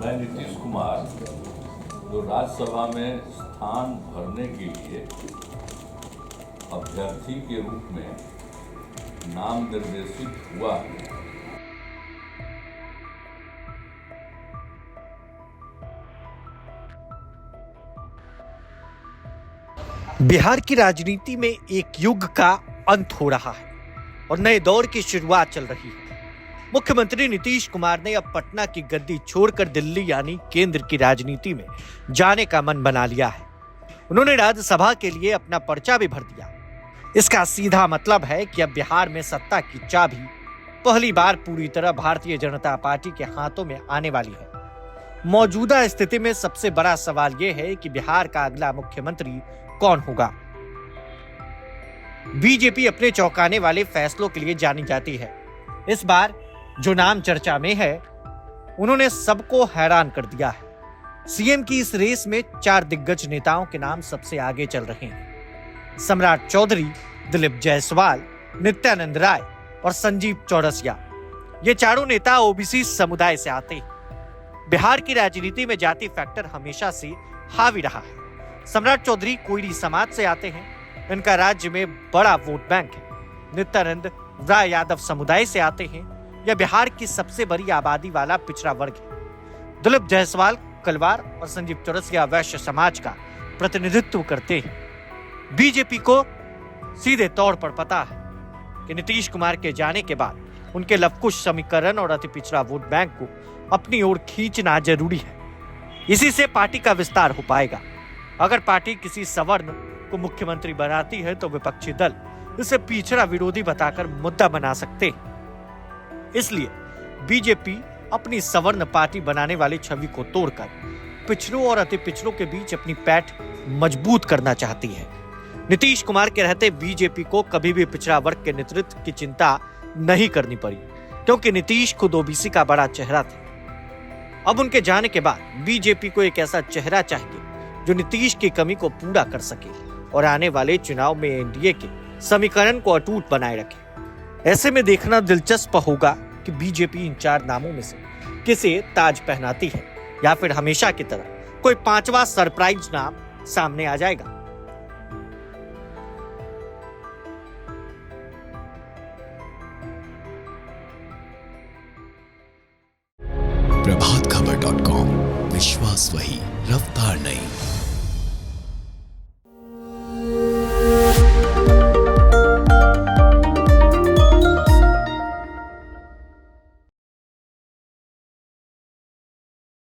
मैं नीतीश कुमार जो राज्यसभा में स्थान भरने के लिए अभ्यर्थी के रूप में नाम निर्देशित हुआ है, बिहार की राजनीति में एक युग का अंत हो रहा है और नए दौर की शुरुआत चल रही है। मुख्यमंत्री नीतीश कुमार ने अब पटना की गद्दी छोड़कर दिल्ली यानी केंद्र की राजनीति में जाने का मन बना लिया है। उन्होंने राज्यसभा के लिए अपना पर्चा भी भर दिया। इसका सीधा मतलब है कि अब बिहार में सत्ता की चाबी पहली बार पूरी तरह भारतीय जनता पार्टी के हाथों में आने वाली है। मौजूदा स्थिति में सबसे बड़ा सवाल यह है कि बिहार का अगला मुख्यमंत्री कौन होगा। बीजेपी अपने चौंकाने वाले फैसलों के लिए जानी जाती है। इस बार जो नाम चर्चा में है उन्होंने सबको हैरान कर दिया है। सीएम की इस रेस में 4 दिग्गज नेताओं के नाम सबसे आगे चल रहे हैं। सम्राट चौधरी, दिलीप जायसवाल, नित्यानंद राय और संजीव चौरसिया। ये चारों नेता ओबीसी समुदाय से आते हैं। बिहार की राजनीति में जाति फैक्टर हमेशा से हावी रहा है। सम्राट चौधरी कोयरी समाज से आते हैं। इनका राज्य में बड़ा वोट बैंक है। नित्यानंद राय यादव समुदाय से आते हैं। यह बिहार की सबसे बड़ी आबादी वाला पिछड़ा वर्ग है। दिलीप जायसवाल कलवार और संजीव चौरसिया वैश्य समाज का प्रतिनिधित्व करते हैं। बीजेपी को सीधे तौर पर पता है कि नीतीश कुमार के जाने के बाद उनके लवकुश समीकरण और अति पिछड़ा वोट बैंक को अपनी ओर खींचना जरूरी है। इसी से पार्टी का विस्तार हो पाएगा। अगर पार्टी किसी सवर्ण को मुख्यमंत्री बनाती है तो विपक्षी दल इसे पिछड़ा विरोधी बताकर मुद्दा बना सकते हैं। इसलिए बीजेपी अपनी सवर्ण पार्टी बनाने वाली छवि को तोड़कर पिछड़ों और अति पिछड़ों के बीच अपनी पैठ मजबूत करना चाहती है। नीतीश कुमार के रहते बीजेपी को कभी भी पिछड़ा वर्ग के नेतृत्व की चिंता नहीं करनी पड़ी, क्योंकि नीतीश खुद ओबीसी का बड़ा चेहरा थे। अब उनके जाने के बाद बीजेपी को एक ऐसा चेहरा चाहिए जो नीतीश की कमी को पूरा कर सके और आने वाले चुनाव में एनडीए के समीकरण को अटूट बनाए रखे। ऐसे में देखना दिलचस्प होगा कि बीजेपी इन 4 नामों में से किसे ताज पहनाती है या फिर हमेशा की तरह कोई 5वां सरप्राइज नाम सामने आ जाएगा। प्रभातखबर.com, विश्वास वही, रफ्तार नहीं।